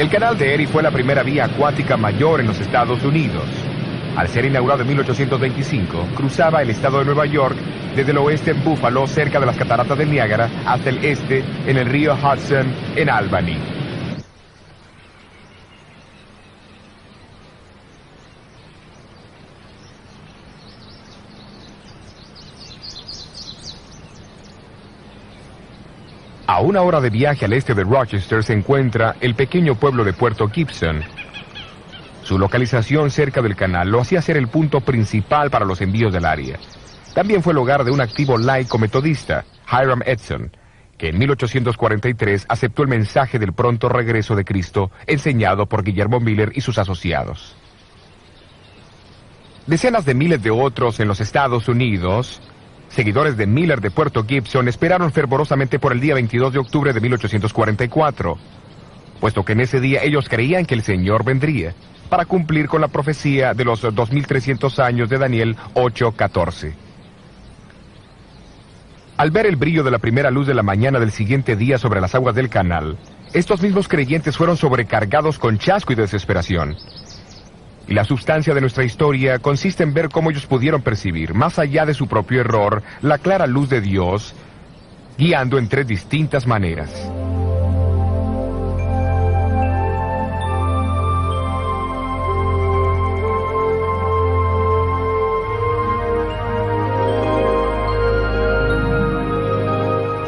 El canal de Erie fue la primera vía acuática mayor en los Estados Unidos. Al ser inaugurado en 1825, cruzaba el estado de Nueva York desde el oeste en Buffalo, cerca de las cataratas del Niágara, hasta el este en el río Hudson, en Albany. A una hora de viaje al este de Rochester se encuentra el pequeño pueblo de Puerto Gibson. Su localización cerca del canal lo hacía ser el punto principal para los envíos del área. También fue el hogar de un activo laico metodista, Hiram Edson, que en 1843 aceptó el mensaje del pronto regreso de Cristo enseñado por Guillermo Miller y sus asociados. Decenas de miles de otros en los Estados Unidos, seguidores de Miller de Puerto Gibson, esperaron fervorosamente por el día 22 de octubre de 1844, puesto que en ese día ellos creían que el Señor vendría para cumplir con la profecía de los 2300 años de Daniel 8:14. Al ver el brillo de la primera luz de la mañana del siguiente día sobre las aguas del canal, estos mismos creyentes fueron sobrecargados con chasco y desesperación. Y la sustancia de nuestra historia consiste en ver cómo ellos pudieron percibir, más allá de su propio error, la clara luz de Dios, guiando en tres distintas maneras.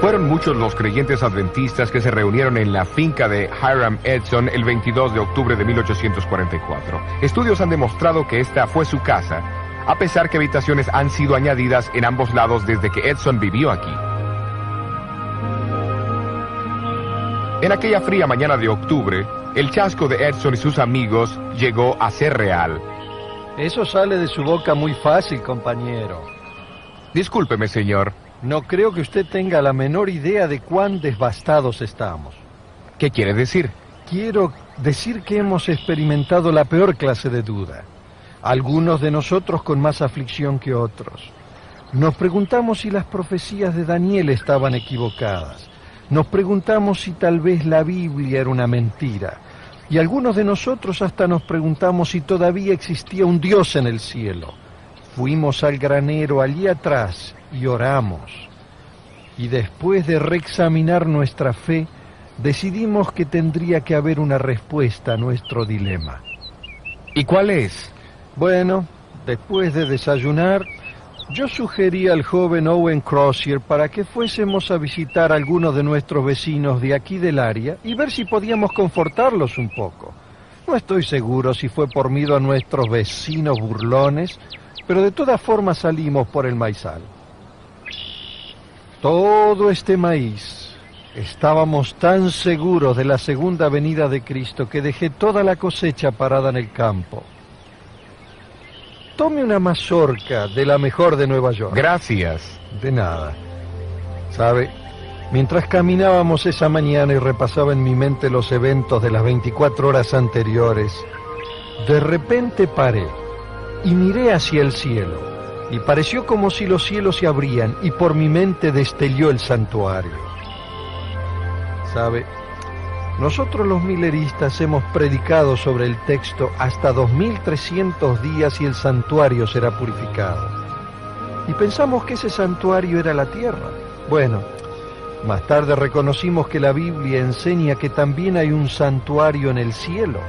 Fueron muchos los creyentes adventistas que se reunieron en la finca de Hiram Edson el 22 de octubre de 1844. Estudios han demostrado que esta fue su casa, a pesar que habitaciones han sido añadidas en ambos lados desde que Edson vivió aquí. En aquella fría mañana de octubre, el chasco de Edson y sus amigos llegó a ser real. Eso sale de su boca muy fácil, compañero. Discúlpeme, señor. No creo que usted tenga la menor idea de cuán devastados estamos. ¿Qué quiere decir? Quiero decir que hemos experimentado la peor clase de duda. Algunos de nosotros con más aflicción que otros. Nos preguntamos si las profecías de Daniel estaban equivocadas. Nos preguntamos si tal vez la Biblia era una mentira. Y algunos de nosotros hasta nos preguntamos si todavía existía un Dios en el cielo. Fuimos al granero allí atrás y oramos. Y después de reexaminar nuestra fe, decidimos que tendría que haber una respuesta a nuestro dilema. ¿Y cuál es? Bueno, después de desayunar, yo sugerí al joven Owen Crozier para que fuésemos a visitar a algunos de nuestros vecinos de aquí del área y ver si podíamos confortarlos un poco. No estoy seguro si fue por miedo a nuestros vecinos burlones, pero de todas formas salimos por el maizal. Todo este maíz. Estábamos tan seguros de la segunda venida de Cristo que dejé toda la cosecha parada en el campo. Tome una mazorca de la mejor de Nueva York. Gracias. De nada. ¿Sabe? Mientras caminábamos esa mañana y repasaba en mi mente los eventos de las 24 horas anteriores, de repente paré y miré hacia el cielo, y pareció como si los cielos se abrían y por mi mente destelló el santuario. ¿Sabe? Nosotros los milleristas hemos predicado sobre el texto hasta 2300 días y el santuario será purificado. Y pensamos que ese santuario era la tierra. Bueno, más tarde reconocimos que la Biblia enseña que también hay un santuario en el cielo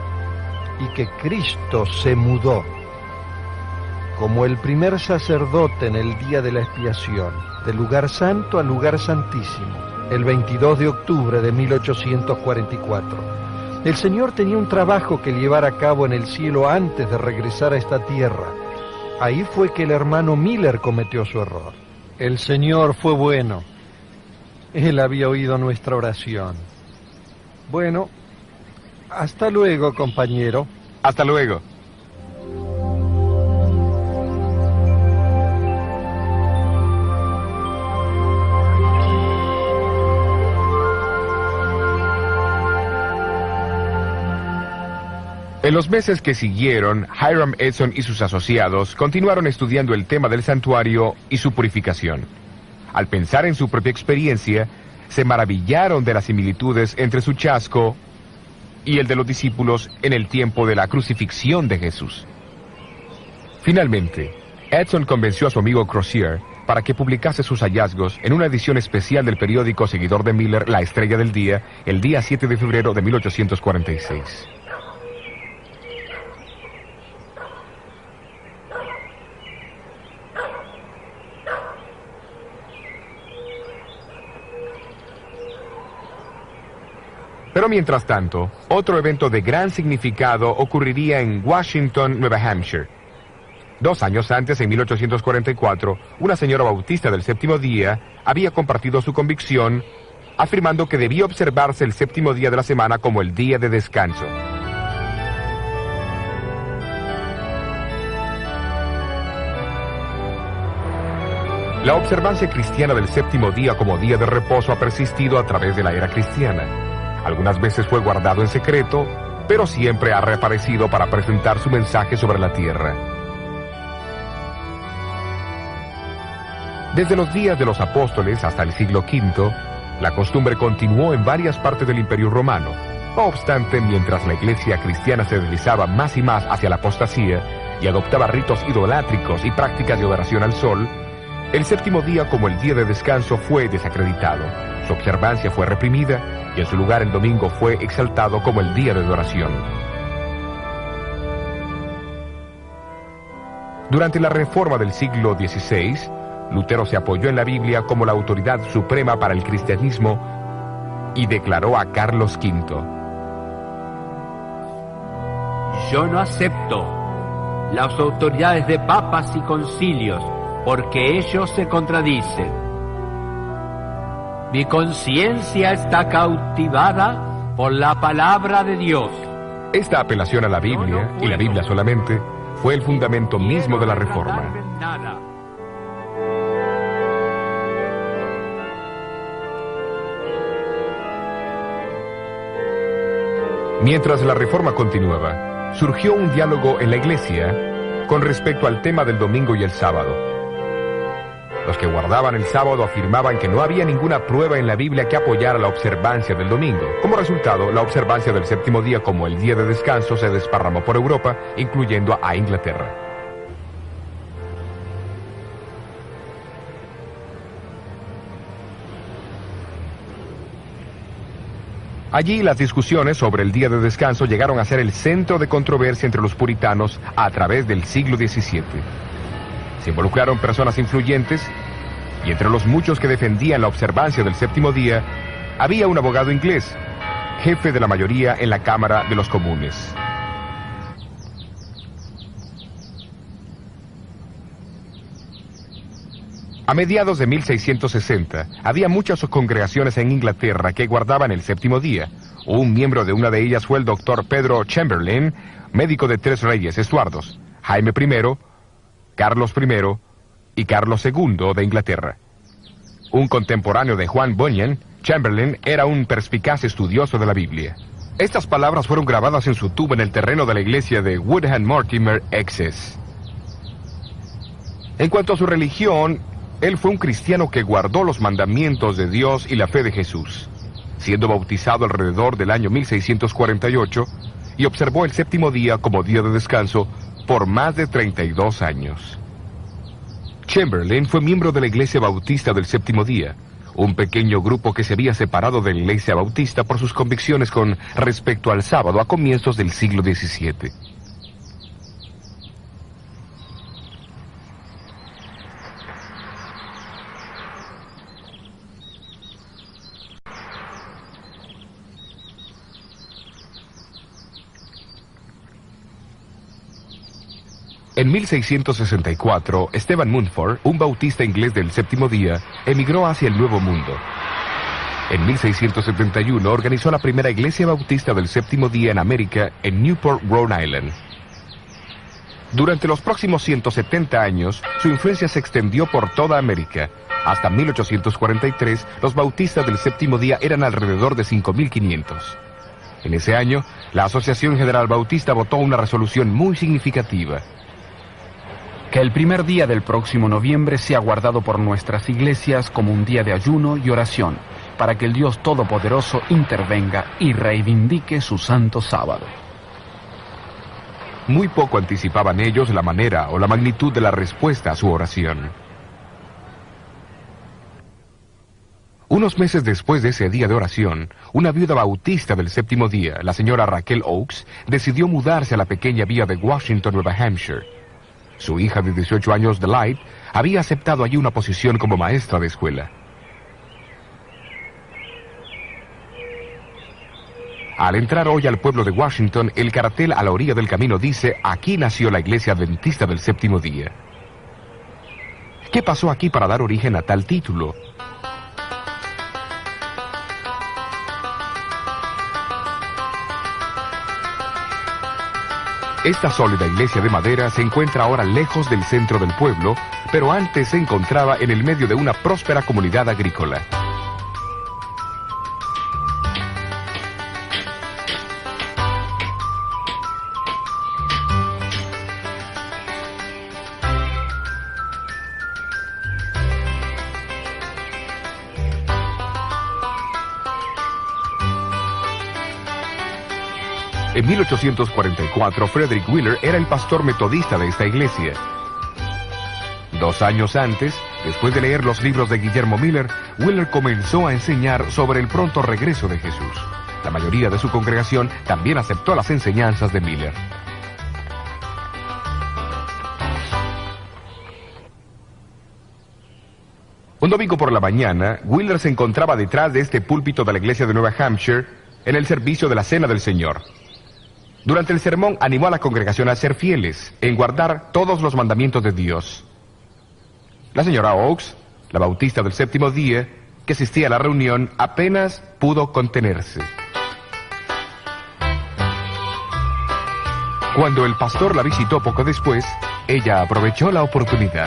y que Cristo se mudó como el primer sacerdote en el día de la expiación, del lugar santo al lugar santísimo, el 22 de octubre de 1844. El Señor tenía un trabajo que llevar a cabo en el cielo antes de regresar a esta tierra. Ahí fue que el hermano Miller cometió su error. El Señor fue bueno. Él había oído nuestra oración. Bueno, hasta luego, compañero. Hasta luego. En los meses que siguieron, Hiram Edson y sus asociados continuaron estudiando el tema del santuario y su purificación. Al pensar en su propia experiencia, se maravillaron de las similitudes entre su chasco y el de los discípulos en el tiempo de la crucifixión de Jesús. Finalmente, Edson convenció a su amigo Crozier para que publicase sus hallazgos en una edición especial del periódico seguidor de Miller, La Estrella del Día, el día 7 de febrero de 1846. Pero mientras tanto, otro evento de gran significado ocurriría en Washington, Nueva Hampshire. 2 años antes, en 1844, una señora bautista del séptimo día había compartido su convicción, afirmando que debía observarse el séptimo día de la semana como el día de descanso. La observancia cristiana del séptimo día como día de reposo ha persistido a través de la era cristiana. Algunas veces fue guardado en secreto, pero siempre ha reaparecido para presentar su mensaje sobre la tierra. Desde los días de los apóstoles hasta el siglo V, la costumbre continuó en varias partes del Imperio Romano. No obstante, mientras la iglesia cristiana se deslizaba más y más hacia la apostasía y adoptaba ritos idolátricos y prácticas de adoración al sol, el séptimo día como el día de descanso fue desacreditado. Su observancia fue reprimida y en su lugar el domingo fue exaltado como el día de adoración. Durante la Reforma del siglo XVI, Lutero se apoyó en la Biblia como la autoridad suprema para el cristianismo y declaró a Carlos V: yo no acepto las autoridades de papas y concilios porque ellos se contradicen. Mi conciencia está cautivada por la palabra de Dios. Esta apelación a la Biblia, y la Biblia solamente, fue el fundamento mismo de la Reforma. Mientras la Reforma continuaba, surgió un diálogo en la Iglesia con respecto al tema del domingo y el sábado. Los que guardaban el sábado afirmaban que no había ninguna prueba en la Biblia que apoyara la observancia del domingo. Como resultado, la observancia del séptimo día como el día de descanso se desparramó por Europa, incluyendo a Inglaterra. Allí las discusiones sobre el día de descanso llegaron a ser el centro de controversia entre los puritanos a través del siglo XVII. Se involucraron personas influyentes y entre los muchos que defendían la observancia del séptimo día había un abogado inglés, jefe de la mayoría en la Cámara de los Comunes. A mediados de 1660, había muchas congregaciones en Inglaterra que guardaban el séptimo día. Un miembro de una de ellas fue el doctor Pedro Chamberlain, médico de 3 reyes Estuardos, Jaime I, Carlos I y Carlos II de Inglaterra. Un contemporáneo de Juan Bunyan, Chamberlain era un perspicaz estudioso de la Biblia. Estas palabras fueron grabadas en su tumba en el terreno de la iglesia de Woodham Mortimer, Essex. En cuanto a su religión, él fue un cristiano que guardó los mandamientos de Dios y la fe de Jesús, siendo bautizado alrededor del año 1648 y observó el séptimo día como día de descanso por más de 32 años. Chamberlain fue miembro de la Iglesia Bautista del Séptimo Día, un pequeño grupo que se había separado de la Iglesia Bautista por sus convicciones con respecto al sábado a comienzos del siglo XVII. En 1664, Stephen Mumford, un bautista inglés del séptimo día, emigró hacia el Nuevo Mundo. En 1671 organizó la primera iglesia bautista del séptimo día en América, en Newport, Rhode Island. Durante los próximos 170 años, su influencia se extendió por toda América. Hasta 1843, los bautistas del séptimo día eran alrededor de 5,500. En ese año, la Asociación General Bautista votó una resolución muy significativa. Que el primer día del próximo noviembre sea guardado por nuestras iglesias como un día de ayuno y oración, para que el Dios Todopoderoso intervenga y reivindique su santo sábado. Muy poco anticipaban ellos la manera o la magnitud de la respuesta a su oración. Unos meses después de ese día de oración, una viuda bautista del séptimo día, la señora Raquel Oakes, decidió mudarse a la pequeña villa de Washington, Nueva Hampshire. Su hija de 18 años, Delight, había aceptado allí una posición como maestra de escuela. Al entrar hoy al pueblo de Washington, el cartel a la orilla del camino dice: aquí nació la iglesia adventista del séptimo día. ¿Qué pasó aquí para dar origen a tal título? Esta sólida iglesia de madera se encuentra ahora lejos del centro del pueblo, pero antes se encontraba en el medio de una próspera comunidad agrícola. En 1844, Frederick Wheeler era el pastor metodista de esta iglesia. 2 años antes, después de leer los libros de Guillermo Miller, Wheeler comenzó a enseñar sobre el pronto regreso de Jesús. La mayoría de su congregación también aceptó las enseñanzas de Miller. Un domingo por la mañana, Wheeler se encontraba detrás de este púlpito de la iglesia de Nueva Hampshire en el servicio de la Cena del Señor. Durante el sermón animó a la congregación a ser fieles, en guardar todos los mandamientos de Dios. La señora Oakes, la bautista del séptimo día, que asistía a la reunión, apenas pudo contenerse. Cuando el pastor la visitó poco después, ella aprovechó la oportunidad.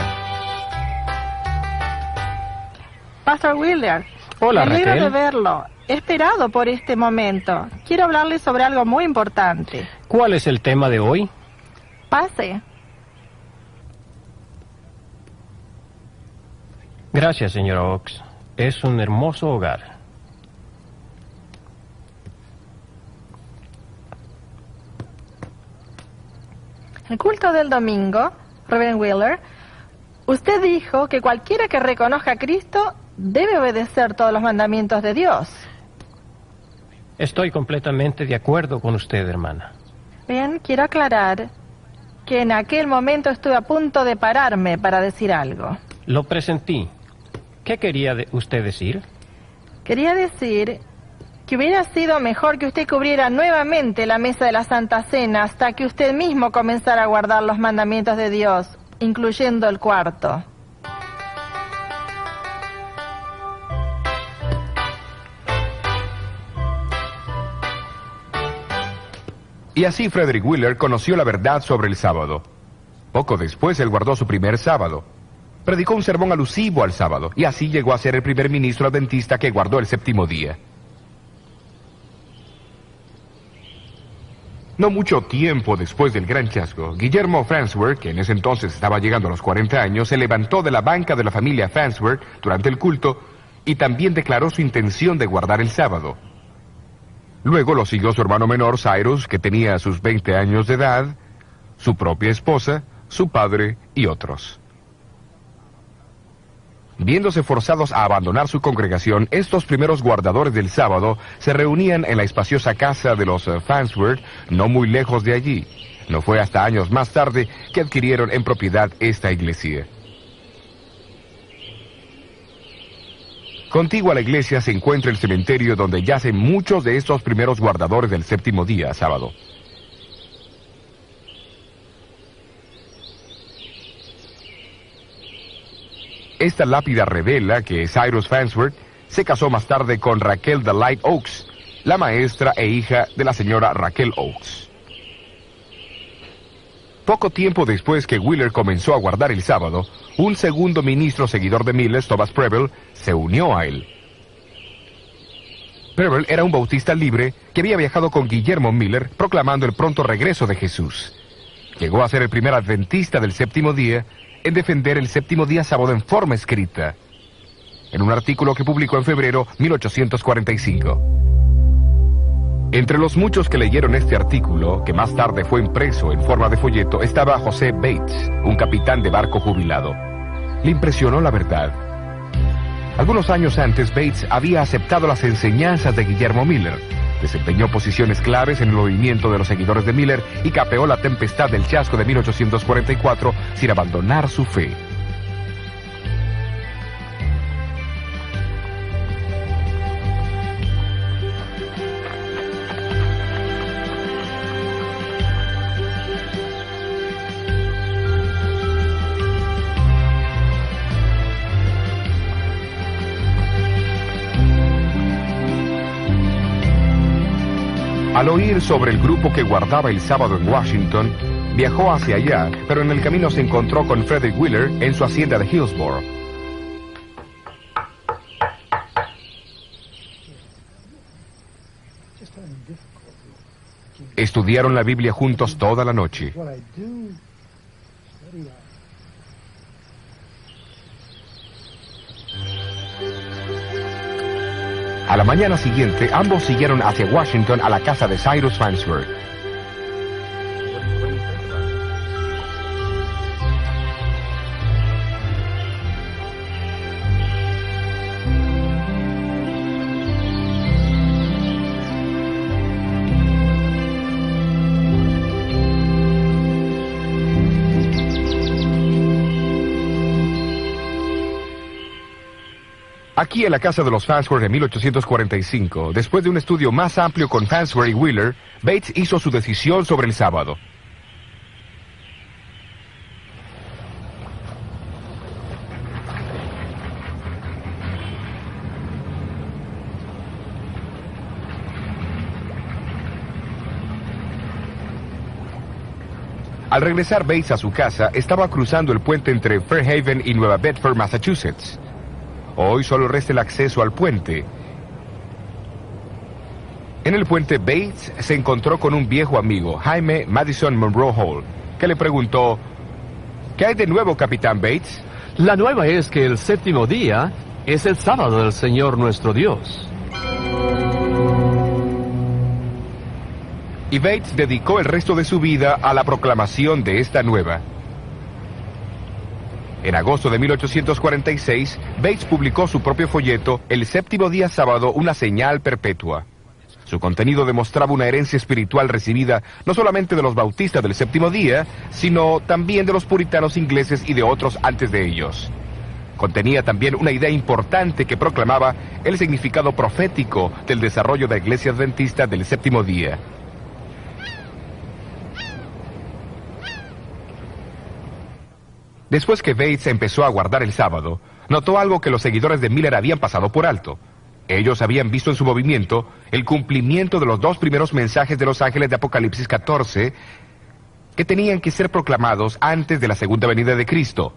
Pastor Wheeler, Hola, me alegro Raquel. de verlo. He esperado por este momento. Quiero hablarle sobre algo muy importante. ¿Cuál es el tema de hoy? Pase. Gracias, señora Oakes. Es un hermoso hogar. El culto del domingo, Reverend Wheeler, usted dijo que cualquiera que reconozca a Cristo debe obedecer todos los mandamientos de Dios. Estoy completamente de acuerdo con usted, hermana. Bien, quiero aclarar que en aquel momento estuve a punto de pararme para decir algo. Lo presentí. ¿Qué quería usted decir? Quería decir que hubiera sido mejor que usted cubriera nuevamente la mesa de la Santa Cena hasta que usted mismo comenzara a guardar los mandamientos de Dios, incluyendo el cuarto. Y así Frederick Wheeler conoció la verdad sobre el sábado. Poco después él guardó su primer sábado. Predicó un sermón alusivo al sábado, y así llegó a ser el primer ministro adventista que guardó el séptimo día. No mucho tiempo después del gran chasco, Guillermo Farnsworth, que en ese entonces estaba llegando a los 40 años, se levantó de la banca de la familia Farnsworth durante el culto y también declaró su intención de guardar el sábado. Luego lo siguió su hermano menor, Cyrus, que tenía sus 20 años de edad, su propia esposa, su padre y otros. Viéndose forzados a abandonar su congregación, estos primeros guardadores del sábado se reunían en la espaciosa casa de los Farnsworth, no muy lejos de allí. No fue hasta años más tarde que adquirieron en propiedad esta iglesia. Contiguo a la iglesia se encuentra el cementerio donde yacen muchos de estos primeros guardadores del séptimo día, sábado. Esta lápida revela que Cyrus Farnsworth se casó más tarde con Raquel Delight Oakes, la maestra e hija de la señora Raquel Oakes. Poco tiempo después que Wheeler comenzó a guardar el sábado, un segundo ministro seguidor de Miller, Thomas Preble, se unió a él. Preble era un bautista libre que había viajado con Guillermo Miller proclamando el pronto regreso de Jesús. Llegó a ser el primer adventista del séptimo día en defender el séptimo día sábado en forma escrita. en un artículo que publicó en febrero 1845. Entre los muchos que leyeron este artículo, que más tarde fue impreso en forma de folleto, estaba José Bates, un capitán de barco jubilado. Le impresionó la verdad. Algunos años antes, Bates había aceptado las enseñanzas de Guillermo Miller, desempeñó posiciones claves en el movimiento de los seguidores de Miller y capeó la tempestad del chasco de 1844 sin abandonar su fe. Al oír sobre el grupo que guardaba el sábado en Washington, viajó hacia allá, pero en el camino se encontró con Frederick Wheeler en su hacienda de Hillsborough. Estudiaron la Biblia juntos toda la noche. A la mañana siguiente, ambos siguieron hacia Washington a la casa de Cyrus Farnsworth. Aquí en la casa de los Farnsworth en 1845, después de un estudio más amplio con Farnsworth y Wheeler, Bates hizo su decisión sobre el sábado. Al regresar Bates a su casa, estaba cruzando el puente entre Fairhaven y Nueva Bedford, Massachusetts. Hoy solo resta el acceso al puente. En el puente, Bates se encontró con un viejo amigo, Jaime Madison Monroe Hall, que le preguntó: ¿qué hay de nuevo, Capitán Bates? La nueva es que el séptimo día es el sábado del Señor nuestro Dios. Y Bates dedicó el resto de su vida a la proclamación de esta nueva. En agosto de 1846, Bates publicó su propio folleto, El séptimo día sábado, una señal perpetua. Su contenido demostraba una herencia espiritual recibida no solamente de los bautistas del séptimo día, sino también de los puritanos ingleses y de otros antes de ellos. Contenía también una idea importante que proclamaba el significado profético del desarrollo de la Iglesia Adventista del séptimo día. Después que Bates empezó a guardar el sábado, notó algo que los seguidores de Miller habían pasado por alto. Ellos habían visto en su movimiento el cumplimiento de los dos primeros mensajes de los ángeles de Apocalipsis 14, que tenían que ser proclamados antes de la segunda venida de Cristo.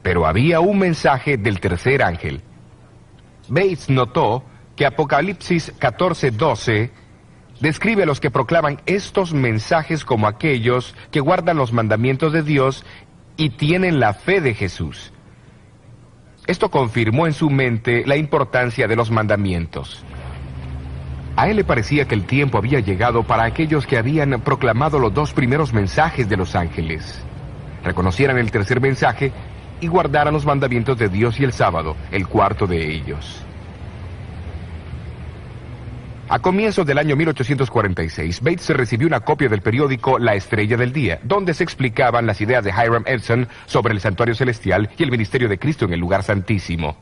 Pero había un mensaje del tercer ángel. Bates notó que Apocalipsis 14:12 describe a los que proclaman estos mensajes como aquellos que guardan los mandamientos de Dios y tienen la fe de Jesús. Esto confirmó en su mente la importancia de los mandamientos. A él le parecía que el tiempo había llegado para aquellos que habían proclamado los dos primeros mensajes de los ángeles. Reconocieran el tercer mensaje y guardaran los mandamientos de Dios y el sábado, el cuarto de ellos. A comienzos del año 1846, Bates recibió una copia del periódico La Estrella del Día, donde se explicaban las ideas de Hiram Edson sobre el santuario celestial y el ministerio de Cristo en el lugar santísimo.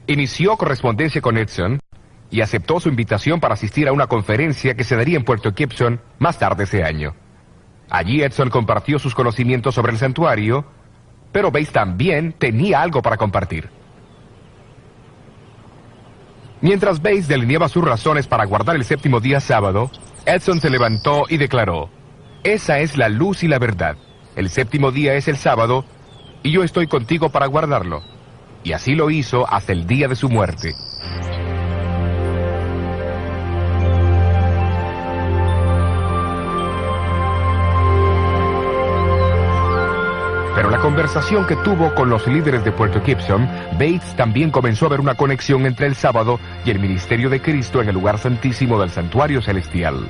Inició correspondencia con Edson y aceptó su invitación para asistir a una conferencia que se daría en Puerto Gibson más tarde ese año. Allí Edson compartió sus conocimientos sobre el santuario, pero Bates también tenía algo para compartir. Mientras Bates delineaba sus razones para guardar el séptimo día sábado, Edson se levantó y declaró: esa es la luz y la verdad. El séptimo día es el sábado, y yo estoy contigo para guardarlo. Y así lo hizo hasta el día de su muerte. Pero la conversación que tuvo con los líderes de Puerto Gibson, Bates también comenzó a ver una conexión entre el sábado y el ministerio de Cristo en el lugar santísimo del santuario celestial.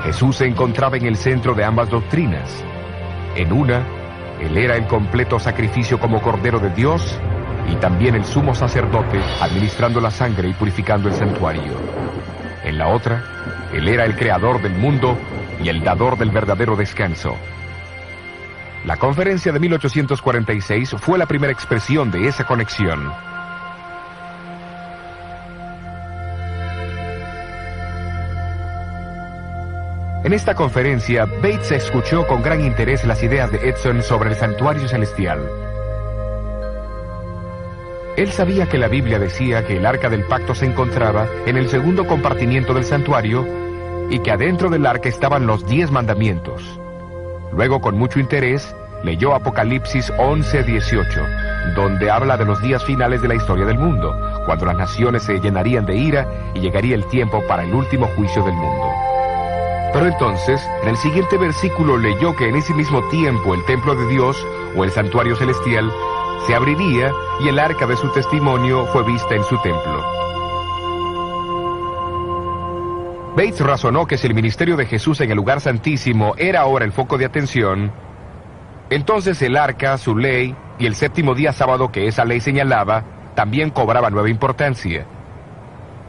Jesús se encontraba en el centro de ambas doctrinas. En una, Él era el completo sacrificio como Cordero de Dios y también el sumo sacerdote administrando la sangre y purificando el santuario. En la otra, Él era el creador del mundo y el dador del verdadero descanso. La conferencia de 1846 fue la primera expresión de esa conexión. En esta conferencia, Bates escuchó con gran interés las ideas de Edson sobre el santuario celestial. Él sabía que la Biblia decía que el arca del pacto se encontraba en el segundo compartimiento del santuario y que adentro del arca estaban los 10 mandamientos. Luego, con mucho interés, leyó Apocalipsis 11:18, donde habla de los días finales de la historia del mundo, cuando las naciones se llenarían de ira y llegaría el tiempo para el último juicio del mundo. Pero entonces, en el siguiente versículo leyó que en ese mismo tiempo el templo de Dios, o el santuario celestial, se abriría y el arca de su testimonio fue vista en su templo. Bates razonó que si el ministerio de Jesús en el lugar santísimo era ahora el foco de atención, entonces el arca, su ley y el séptimo día sábado que esa ley señalaba, también cobraban nueva importancia.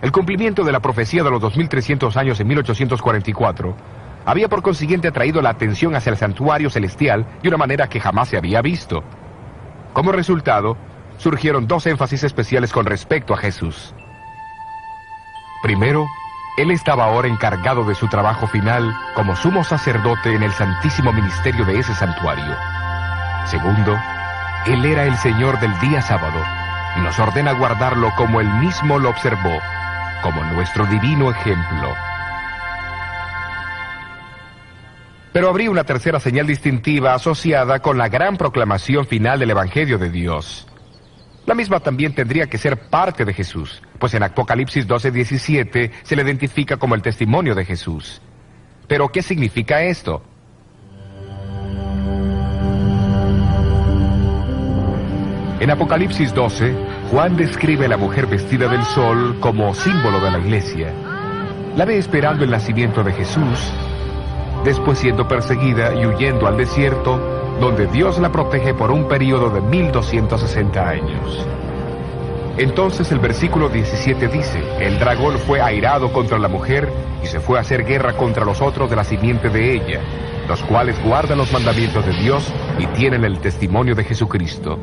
El cumplimiento de la profecía de los 2300 años en 1844 había por consiguiente atraído la atención hacia el santuario celestial de una manera que jamás se había visto. Como resultado, surgieron 2 énfasis especiales con respecto a Jesús. Primero, Él estaba ahora encargado de su trabajo final como sumo sacerdote en el santísimo ministerio de ese santuario. Segundo, Él era el Señor del día sábado y nos ordena guardarlo como Él mismo lo observó, como nuestro divino ejemplo. Pero habría una tercera señal distintiva asociada con la gran proclamación final del Evangelio de Dios. La misma también tendría que ser parte de Jesús, pues en Apocalipsis 12:17 se le identifica como el testimonio de Jesús. ¿Pero qué significa esto? En Apocalipsis 12, Juan describe a la mujer vestida del sol como símbolo de la iglesia. La ve esperando el nacimiento de Jesús, después siendo perseguida y huyendo al desierto, donde Dios la protege por un período de 1260 años. Entonces el versículo 17 dice, el dragón fue airado contra la mujer y se fue a hacer guerra contra los otros de la simiente de ella, los cuales guardan los mandamientos de Dios y tienen el testimonio de Jesucristo.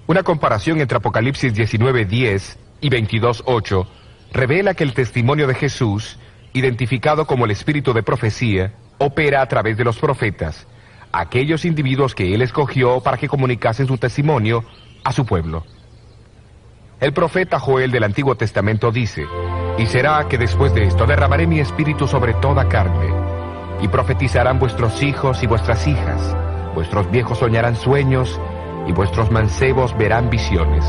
Una comparación entre Apocalipsis 19:10 y 22:8 revela que el testimonio de Jesús, identificado como el espíritu de profecía, opera a través de los profetas, aquellos individuos que Él escogió para que comunicasen su testimonio a su pueblo. El profeta Joel del Antiguo Testamento dice, y será que después de esto derramaré mi espíritu sobre toda carne, y profetizarán vuestros hijos y vuestras hijas, vuestros viejos soñarán sueños, y vuestros mancebos verán visiones.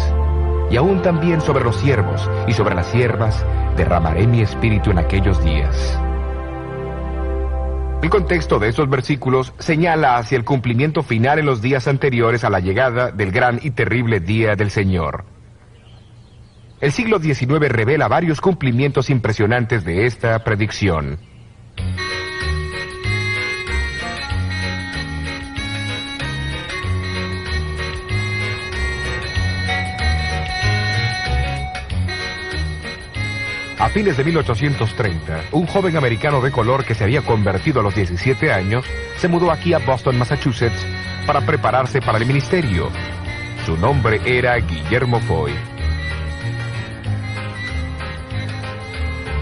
Y aún también sobre los siervos y sobre las siervas derramaré mi espíritu en aquellos días. El contexto de estos versículos señala hacia el cumplimiento final en los días anteriores a la llegada del gran y terrible día del Señor. El siglo XIX revela varios cumplimientos impresionantes de esta predicción. A fines de 1830, un joven americano de color que se había convertido a los 17 años se mudó aquí a Boston, Massachusetts, para prepararse para el ministerio. Su nombre era Guillermo Foy.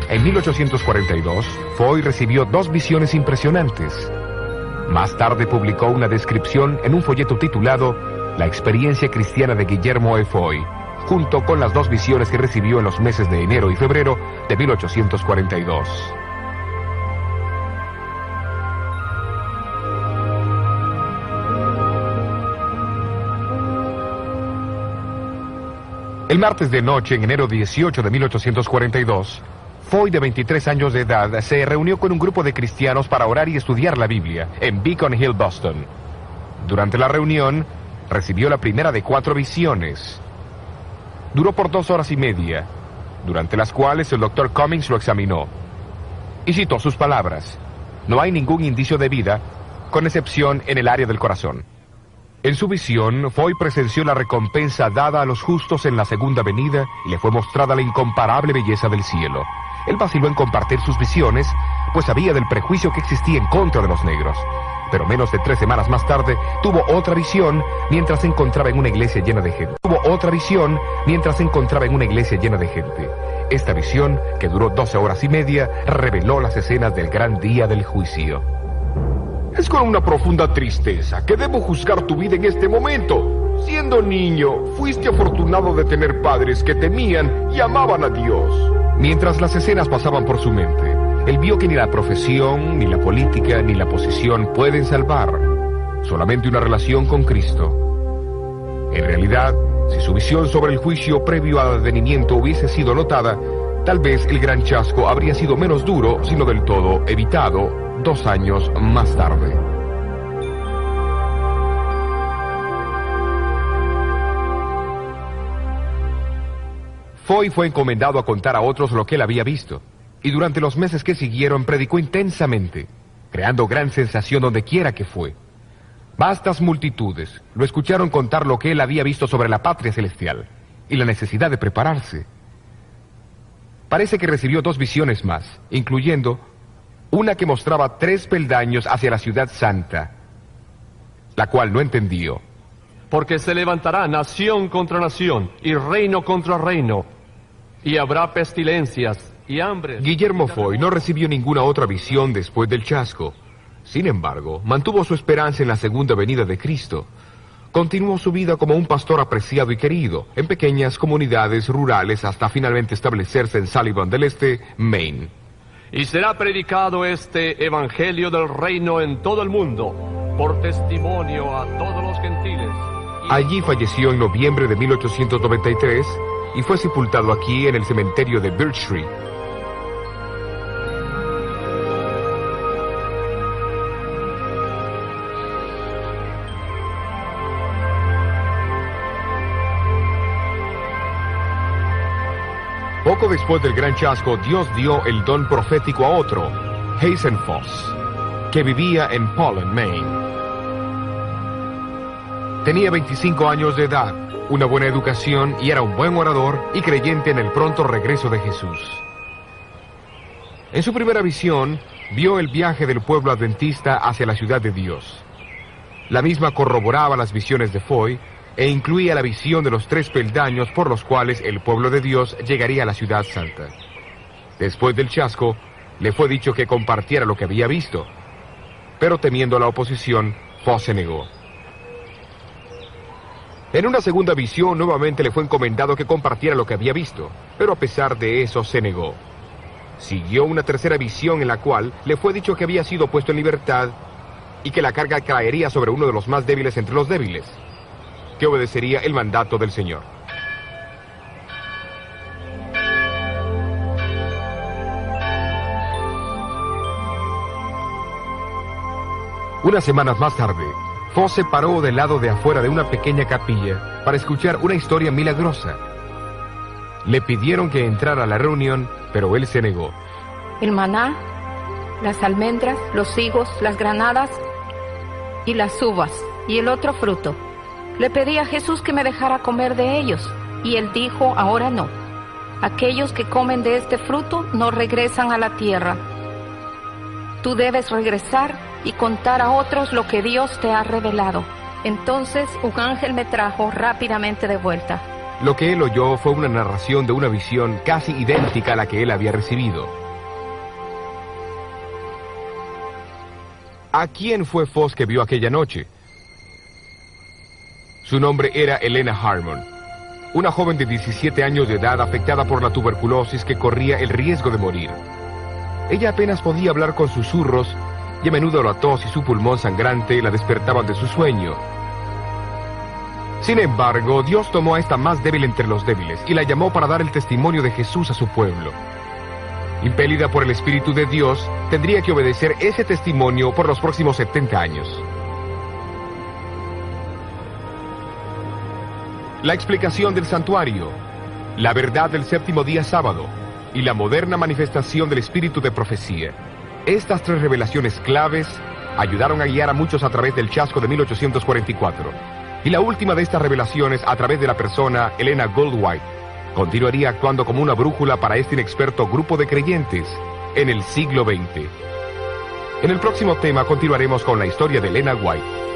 En 1842, Foy recibió 2 visiones impresionantes. Más tarde publicó una descripción en un folleto titulado La experiencia cristiana de Guillermo E. Foy, junto con las 2 visiones que recibió en los meses de enero y febrero de 1842. El martes de noche, en enero 18 de 1842, Foy, de 23 años de edad, se reunió con un grupo de cristianos para orar y estudiar la Biblia en Beacon Hill, Boston. Durante la reunión, recibió la primera de 4 visiones. Duró por 2 horas y media, durante las cuales el Dr. Cummings lo examinó. Y citó sus palabras: no hay ningún indicio de vida, con excepción en el área del corazón. En su visión, Foy presenció la recompensa dada a los justos en la segunda venida y le fue mostrada la incomparable belleza del cielo. Él vaciló en compartir sus visiones, pues sabía del prejuicio que existía en contra de los negros. Pero menos de 3 semanas más tarde, tuvo otra visión mientras se encontraba en una iglesia llena de gente. Esta visión, que duró 12 horas y media, reveló las escenas del gran día del juicio. Es con una profunda tristeza que debo juzgar tu vida en este momento. Siendo niño, fuiste afortunado de tener padres que temían y amaban a Dios. Mientras las escenas pasaban por su mente, él vio que ni la profesión, ni la política, ni la posición pueden salvar. Solamente una relación con Cristo. En realidad, si su visión sobre el juicio previo al advenimiento hubiese sido notada, tal vez el gran chasco habría sido menos duro, sino del todo evitado, 2 años más tarde. Foy fue encomendado a contar a otros lo que él había visto, y durante los meses que siguieron predicó intensamente, creando gran sensación donde quiera que fue. Vastas multitudes lo escucharon contar lo que él había visto sobre la patria celestial y la necesidad de prepararse. Parece que recibió 2 visiones más, incluyendo una que mostraba 3 peldaños hacia la ciudad santa, la cual no entendió. Porque se levantará nación contra nación y reino contra reino, y habrá pestilencias y hambre. Guillermo Foy no recibió ninguna otra visión después del chasco. Sin embargo, mantuvo su esperanza en la segunda venida de Cristo. Continuó su vida como un pastor apreciado y querido, en pequeñas comunidades rurales hasta finalmente establecerse en Sullivan del Este, Maine. Y será predicado este evangelio del reino en todo el mundo, por testimonio a todos los gentiles. Allí falleció en noviembre de 1893 y fue sepultado aquí en el cementerio de Birch Street. Poco después del gran chasco, Dios dio el don profético a otro, Hazen Foss, que vivía en Pollen, Maine. Tenía 25 años de edad, una buena educación y era un buen orador y creyente en el pronto regreso de Jesús. En su primera visión, vio el viaje del pueblo adventista hacia la ciudad de Dios. La misma corroboraba las visiones de Foy e incluía la visión de los 3 peldaños por los cuales el pueblo de Dios llegaría a la ciudad santa. Después del chasco, le fue dicho que compartiera lo que había visto, pero temiendo la oposición, Foss se negó. En una segunda visión, nuevamente le fue encomendado que compartiera lo que había visto, pero a pesar de eso se negó. Siguió una tercera visión en la cual le fue dicho que había sido puesto en libertad y que la carga caería sobre uno de los más débiles entre los débiles, que obedecería el mandato del Señor. Unas semanas más tarde, Foss se paró del lado de afuera de una pequeña capilla para escuchar una historia milagrosa. Le pidieron que entrara a la reunión, pero él se negó. El maná, las almendras, los higos, las granadas y las uvas y el otro fruto. Le pedí a Jesús que me dejara comer de ellos, y él dijo, ahora no. Aquellos que comen de este fruto no regresan a la tierra. Tú debes regresar y contar a otros lo que Dios te ha revelado. Entonces un ángel me trajo rápidamente de vuelta. Lo que él oyó fue una narración de una visión casi idéntica a la que él había recibido. ¿A quién fue Foss que vio aquella noche? Su nombre era Elena Harmon, una joven de 17 años de edad afectada por la tuberculosis que corría el riesgo de morir. Ella apenas podía hablar con susurros y a menudo la tos y su pulmón sangrante la despertaban de su sueño. Sin embargo, Dios tomó a esta más débil entre los débiles y la llamó para dar el testimonio de Jesús a su pueblo. Impelida por el Espíritu de Dios, tendría que obedecer ese testimonio por los próximos 70 años. La explicación del santuario, la verdad del séptimo día sábado y la moderna manifestación del espíritu de profecía. Estas tres revelaciones claves ayudaron a guiar a muchos a través del chasco de 1844. Y la última de estas revelaciones, a través de la persona Elena Goldwhite, continuaría actuando como una brújula para este inexperto grupo de creyentes en el siglo XX. En el próximo tema continuaremos con la historia de Elena White.